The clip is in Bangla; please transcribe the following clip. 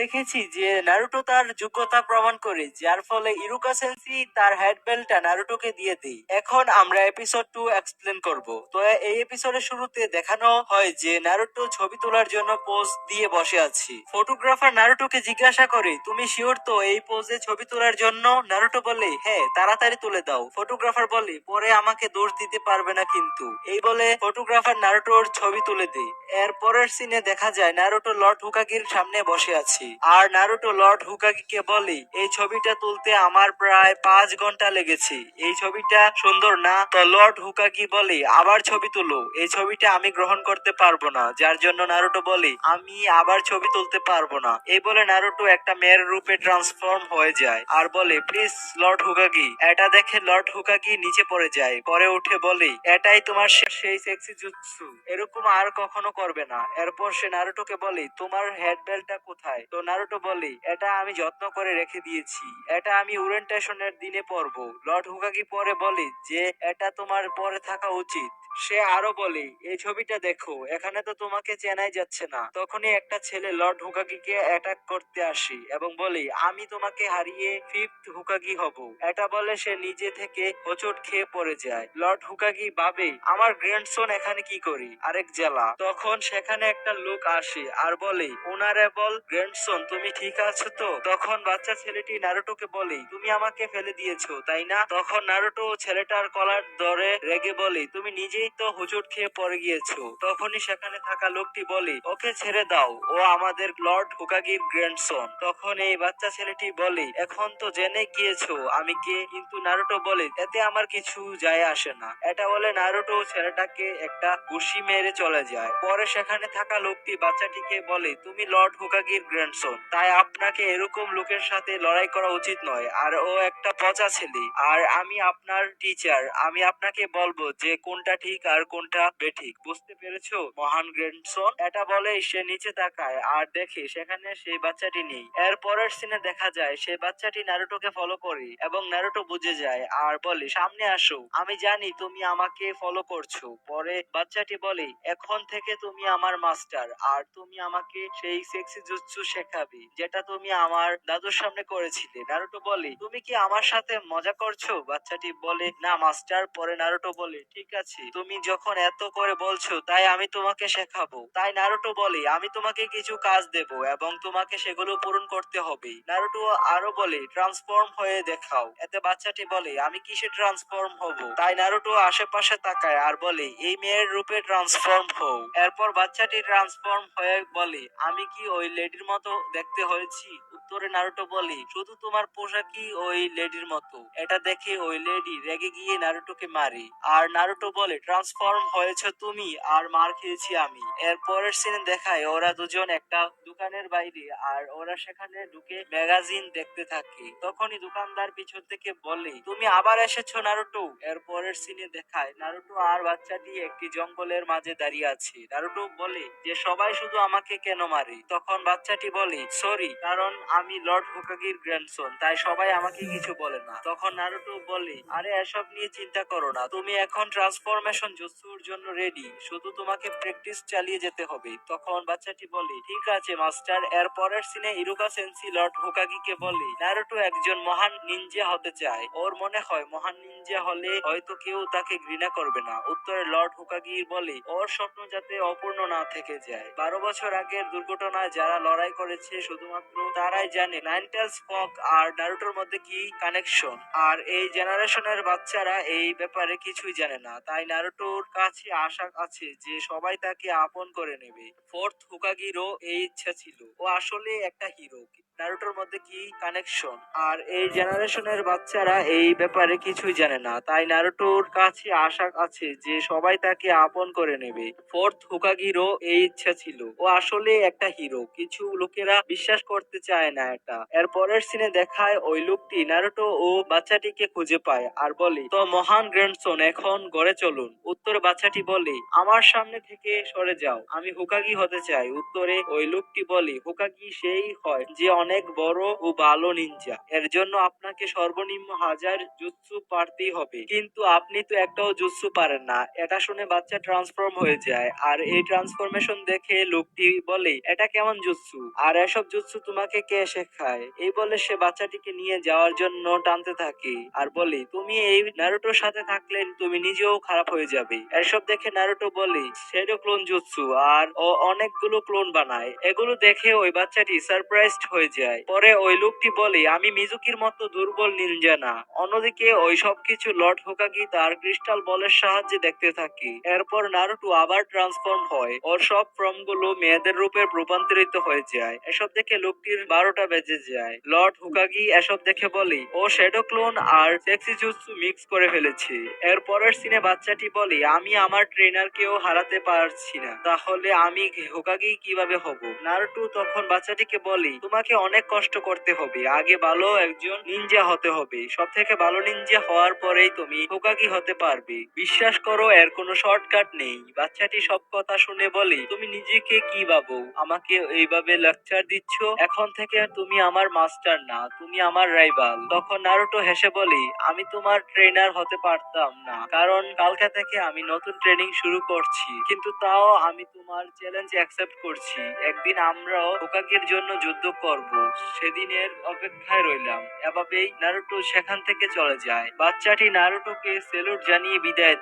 দেখেছি যে নারুটো তার যোগ্যতা প্রমাণ করে, যার ফলে ইরুকা সেন্সি তার হেড বেল্টটা নারুটোকে দিয়ে দেয়। এখন আমরা এপিসোড 2 এক্সপ্লেন করব। তো এই এপিসোডের শুরুতে দেখানো হয় যে নারুটো ছবি তোলার জন্য পোজ দিয়ে বসে আছে। ফটোগ্রাফার নারুটোকে জিজ্ঞাসা করে, তুমি শিওর তো এই পোজে ছবি তোলার জন্য? নারুটো বলে, হ্যাঁ, তাড়াতাড়ি তুলে দাও। ফটোগ্রাফার বলে, পরে আমাকে দোষ দিতে পারবে না কিন্তু। এই বলে ফটোগ্রাফার নারুটোর ছবি তুলে দেয়। এর পরের সিনে দেখা যায় নারুটো লর্ড হুকাগির সামনে বসে আছে, আর নারুটো লর্ড হুকাগিকে বলে, এই ছবিটা তুলতে আমার প্রায় 5 ঘন্টা লেগেছে। এই ছবিটা সুন্দর না? তো লর্ড হুকাগি বলে, আবার ছবি তুলো, এই ছবিটা আমি গ্রহণ করতে পারবো না। যার জন্য নারুটো বলে, আমি আবার ছবি তুলতে পারবো না। এই বলে নারুটো একটা মেয়ের রূপে ট্রান্সফর্ম হয়ে যায় আর বলে, প্লিজ লর্ড হুকাগি। এটা দেখে লর্ড হুকাগি নিচে পড়ে যায়, পরে উঠে বলে, এটাই তোমার সেই সেক্সি জুৎসু, এরকম আর কখনো করবে না। এরপর সে নারুটোকে বলে, তোমার হেড বেল্টটা কোথায়? তো নারুটো বলে, এটা আমি যত্ন করে রেখে দিয়েছি, এটা আমি ওরিয়েন্টেশনের দিনে পরবো। লর্ড হুকাগি পরে বলে যে এটা তোমার পরে থাকা উচিত। সে আরো বলে, এই ছবিটা দেখো, এখানে তো তোমাকে চেনাই যাচ্ছে না। তখনই একটা ছেলে লর্ড হুকাগিকে অ্যাটাক করতে আসে এবং বলে, আমি তোমাকে হারিয়ে 5th হুকাগি হব। এটা বলে সে নিজে থেকে হোঁচট খেয়ে পড়ে যায়। লর্ড হুকাগি ভাবে, আমার গ্র্যান্ডসন এখানে কি করি? আরেক জেলা। তখন সেখানে একটা লোক আসে আর বলে, অনারেবল গ্র্যান্ডসন, তুমি ঠিক আছো তো? তখন বাচ্চা ছেলেটি নারুটোকে বলে, তুমি আমাকে ফেলে দিয়েছো তাই না? তখন নারুটো ছেলেটার কলার ধরে রেগে বলে, তুমি নিজেই তো হোঁচট খেয়ে পড়ে গিয়েছো। তখনই সেখানে থাকা লোকটি বলে, ওকে ছেড়ে দাও, ও আমাদের লর্ড হুকাগির গ্র্যান্ডসন। তখন এই বাচ্চা ছেলেটি বলে, এখন তো জেনে গিয়েছো আমি কে। কিন্তু নারুটো বলে, এতে আমার কিছু যায় আসে না। এটা বলে নারুটো ছেলেটাকে একটা ঘুষি মেরে চলে যায়। পরে সেখানে থাকা লোকটি বাচ্চাটিকে বলে, তুমি লর্ড হুকাগির গ্র্যান্ডসন, তাই আপনাকে এরকম লোকের সাথে লড়াই করা উচিত নয়। আর ও একটা পচা ছেলে, আর আমি আপনার টিচার, আমি আপনাকে বলবো যে কোনটা ঠিক আর কোনটা বেঠিক। বুঝতে পেরেছো মহান গ্র্যান্ডসন? এটা বলে সে নিচে তাকায় আর দেখে সেখানে সেই বাচ্চাটি নেই। এর পরের সিনে দেখা যায় সেই বাচ্চাটি নারুটোকে ফলো করে এবং নারুটো বুঝে যায় আর বলে, সামনে আসো, আমি জানি তুমি আমাকে ফলো করছো। পরে বাচ্চাটি বলে, এখন থেকে তুমি আমার মাস্টার, আর তুমি আমাকে সেই সেক্সি জুৎসু শেখাবে যেটা তুমি আমার দাদুর সামনে করেছিলে। নারুটো বলে, তুমি কি আমার সাথে মজা করছো? বাচ্চাটি বলে, না মাস্টার। পরে নারুটো বলে, ঠিক আছে, তুমি যখন এত করে বলছো তাই আমি তোমাকে শেখাবো। তাই নারুটো বলে, আমি তোমাকে কিছু কাজ দেব এবং তোমাকে সেগুলো পূরণ করতে হবে। নারুটো আরো বলে, ট্রান্সফর্ম হয়ে দেখাও। এতে বাচ্চাটি বলে, আমি কিসে ট্রান্সফর্ম হব? তাই নারুটো আশেপাশে তাকায় আর বলে, এই মেয়ের রূপে ট্রান্সফর্ম হও। এরপর বাচ্চাটি ট্রান্সফর্ম হয়ে বলে, আমি কি ওই লেডির মতো দেখতে হয়েছি? উত্তরে নারুটো বলে, শুধু তোমার পোশাকই ওই লেডির মতো। এটা দেখে ওই লেডি রেগে গিয়ে নারুটোকে মারে, আর নারুটো বলে, ট্রান্সফর্ম হয়েছে তুমি আর মার খেয়েছি আমি। এর পরের সিনে দেখায় ওরা দুজন একটা দোকানের বাইরে, আর ওরা সেখানে ঢুকে ম্যাগাজিন দেখতে থাকে। তখনই দোকানদার পিছন থেকে বলে, তুমি আবার এসেছো নারুটো। এর পরের সিনে দেখায় নারুটো আর বাচ্চাটি একটি জঙ্গলের মাঝে দাঁড়িয়ে আছে। নারুটো বলে যে সবাই শুধু আমাকে কেন মারে? তখন বাচ্চাটি বলে, সরি, কারণ আমি লর্ড হুকাগির গ্র্যান্ডসন, তাই সবাই আমাকে কিছু বলে না। তখন নারুটো বলে, আরে এসব নিয়ে চিন্তা করো না, তুমি এখন ট্রান্সফরমেশন জুৎসুর জন্য রেডি, শুধু তোমাকে প্র্যাকটিস চালিয়ে যেতে হবে। তখন বাচ্চাটি বলে, ঠিক আছে মাস্টার। এর পরের সিনে ইরুকা সেন্সি লর্ড হুকাগিকে বলে, নারুটো একজন মহান নিনজা হতে চায়, ওর মনে হয় মহান নিনজা হলে হয়তো কেউ তাকে ঘৃণা করবে না। উত্তরে লর্ড হুকাগি বলে, ওর স্বপ্ন যাতে অপূর্ণ না থেকে যায়। 12 বছর আগের দুর্ঘটনায় যারা লড়াই করেছে শুধুমাত্র তারাই জানে নাইন টেলস ফক আর নারুটোর মধ্যে কি কানেকশন, আর এই জেনারেশনের বাচ্চারা এই ব্যাপারে কিছুই জানে না। তাই নারুটোর কাছে আশা আছে যে সবাই তাকে আপন করে নেবে। 4th হুকাগিরও এই ইচ্ছা ছিল, ও আসলে একটা হিরো। নারুটোর মধ্যে কি কানেকশন, আর এই জেনারেশনের বাচ্চারা এই ব্যাপারে কিছুই জানে না। তাই নারুটোর কাছে আশা আছে যে সবাই তাকে আপন করে নেবে। 4th হুকাগিরও এই ইচ্ছা ছিল, ও আসলে একটা হিরো। কিছু লোকেরা বিশ্বাস করতে চায় না এটা। এর পরের সিনে দেখায় ওই লোকটি নারুটো ও বাচ্চাটিকে খুঁজে পায় আর বলে, তো মহান গ্র্যান্ডসন, এখন ঘরে চলুন। উত্তরে বাচ্চাটি বলে, আমার সামনে থেকে সরে যাও, আমি হুকাগি হতে চাই। উত্তরে ওই লোকটি বলে, হুকাগি সেই হয় যে অনেক বড় ও ভালো নিনজা, এর জন্য আপনাকে সর্বনিম্ন 1000 জুৎসু পারতেই হবে, কিন্তু আপনি তো একটাও জুৎসু পারেন না। এটা শুনে বাচ্চা ট্রান্সফর্ম হয়ে যায়, আর এই ট্রান্সফরমেশন দেখে লোকটি বলে, এটা কেমন জুৎসু, আর এসব জুৎসু তোমাকে কে শেখায়? এই বলে সে বাচ্চাটিকে নিয়ে যাওয়ার জন্য টানতে থাকে আর বলে, তুমি এই নারুটোর সাথে থাকলে তুমি নিজেও খারাপ হয়ে যাবে। এসব দেখে নারুটো বলে, শ্যাডো ক্লোন জুৎসু, আর ও অনেকগুলো ক্লোন বানায়। এগুলো দেখে ওই বাচ্চাটি সারপ্রাইজড হয়ে যায়। পরে ওই লোকটি বলে, আমি মিজুকির মতো দুর্বল নিনজা না। অন্যদিকে ওই সবকিছু লর্ড হোকাগি তার ক্রিস্টাল বলের সাহায্যে দেখতে থাকে। এরপর নারুটো আবার ট্রান্সফর্ম হয়, ওর সব ফর্ম গুলো মেয়েদের রূপে রূপান্তরিত হয়ে যায়। এসব দেখে লোকটির 12টা বেজে যায়। লর্ড হোকাগি এসব দেখে বলে, ও শ্যাডো ক্লোন আর সেক্সি জুৎসু মিক্স করে ফেলেছে। এর পরের সিনে বাচ্চাটি বলে, আমি আমার ট্রেনারকেও হারাতে পারছি না, তাহলে আমি হোকাগি কিভাবে হব? নারুটো তখন বাচ্চাটিকে বলে, তোমাকে অনেক কষ্ট করতে হবে, আগে ভালো একজন নিনজা হতে হবে। সব থেকে ভালো নিনজা হওয়ার পরেই তুমি হোকাগি হতে পারবে। বিশ্বাস করো, এর কোনো শর্টকাট নেই। বাচ্চাটি সব কথা শুনে বলে, তুমি নিজেকে কি ভাবো, আমাকে এইভাবে লেকচার দিচ্ছ? এখন থেকে তুমি আমার মাস্টার না, তুমি আমার রাইভাল। তখন নারুটো হেসে বলে, আমি তোমার ট্রেনার হতে পারতাম না, কারণ কালকে থেকে আমি নতুন ট্রেনিং শুরু করছি, কিন্তু তাও আমি তোমার চ্যালেঞ্জ অ্যাকসেপ্ট করছি। একদিন আমরাও হোকাগের জন্য যুদ্ধ করব, সেদিনের অপেক্ষায় রইলাম। এভাবেই নারুটো সেখান থেকে চলে যায়। বাচ্চাটি নারুটোকে সেলুট জানিয়ে বিদায়